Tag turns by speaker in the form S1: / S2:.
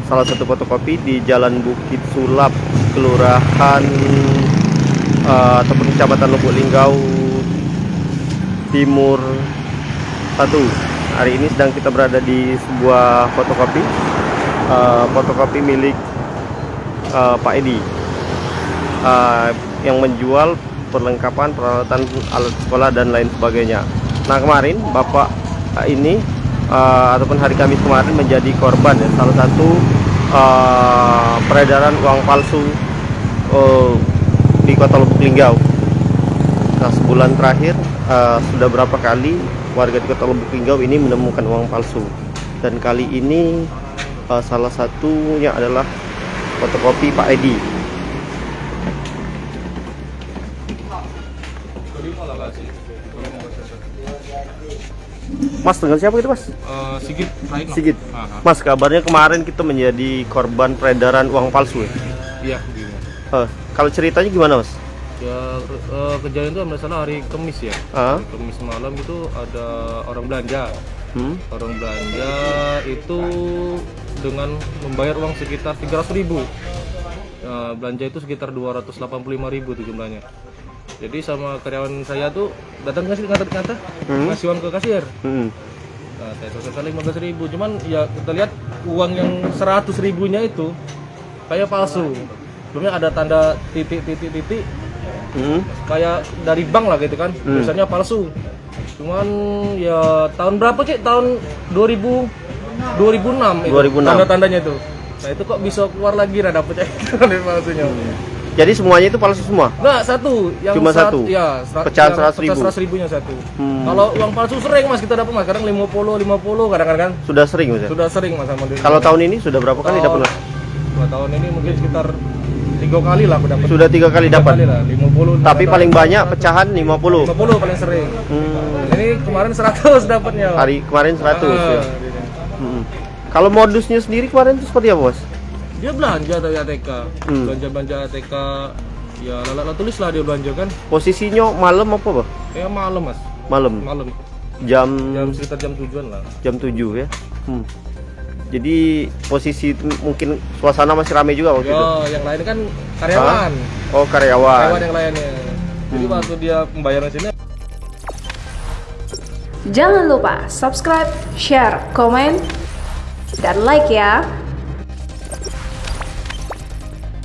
S1: salah satu fotokopi di Jalan Bukit Sulap, Kelurahan ataupun Kecamatan Lubuk Linggau Timur 1. Hari ini sedang kita berada di sebuah fotokopi, fotokopi milik Pak Edi, yang menjual perlengkapan peralatan alat sekolah dan lain sebagainya. Nah, kemarin Bapak ini ataupun hari Kamis kemarin menjadi korban ya, salah satu peredaran uang palsu di Kota Lubuk Linggau. Nah, sebulan terakhir sudah berapa kali warga di Kota Lubuk Linggau ini menemukan uang palsu, dan kali ini salah satunya adalah fotokopi Pak Edi. Mas, dengan siapa itu, Mas?
S2: Sigit.
S1: Sigit. Mas, kabarnya kemarin kita menjadi korban peredaran uang palsu ya?
S2: Iya.
S1: Kalau ceritanya gimana, Mas?
S2: Ya, kejadian itu masalah hari Kamis ya. Hari Kamis malam itu ada orang belanja. Orang belanja itu dengan membayar uang sekitar 300.000. Belanja itu sekitar 285.000 tuh jumlahnya. Jadi sama karyawan saya tuh datang ngasih ngasih uang ke kasir. Nah, saya selesai 15.000. Cuman ya kita lihat uang yang 100.000-nya itu kayak palsu. Sebelumnya ada tanda titik. Kayak dari bank lah gitu kan. Biasanya palsu. Cuman ya tahun berapa sih? Tahun 2006 itu.
S1: 2006.
S2: Tanda-tandanya itu. Nah, itu kok bisa keluar lagi nah dapetnya dari palsunya.
S1: Jadi semuanya itu palsu semua?
S2: Enggak, satu. Yang
S1: cuma satu?
S2: Ya,
S1: pecahan 100.000?
S2: 100.000-nya satu. Kalau uang palsu sering Mas kita dapat Mas, kadang 50 kadang-kadang.
S1: Sudah sering, Mas?
S2: Sudah sering Mas sama dia.
S1: Kalau tahun ini sudah berapa kali dapat, Mas?
S2: Tahun ini mungkin sekitar 3 kali lah aku dapat.
S1: Sudah 3 kali dapat?
S2: Lah, 50.
S1: Tapi paling banyak pecahan 50?
S2: 50 paling sering. Ini kemarin 100 dapatnya.
S1: Hari kemarin 100 ya? Kalau modusnya sendiri kemarin itu seperti apa, Mas?
S2: Dia belanja dari ATK, belanja ATK, ya lalat tulis lah dia belanja kan.
S1: Posisinya malam apa, Pak?
S2: Kayak malam Mas.
S1: Malam?
S2: Malam.
S1: Jam
S2: Sekitar jam 7-an lah.
S1: Jam 7 ya? Jadi posisi mungkin suasana masih ramai juga waktu itu?
S2: Yang lain kan karyawan.
S1: Oh, karyawan.
S2: Karyawan yang lainnya. Jadi waktu dia pembayaran sini.
S3: Jangan lupa subscribe, share, komen, dan like ya.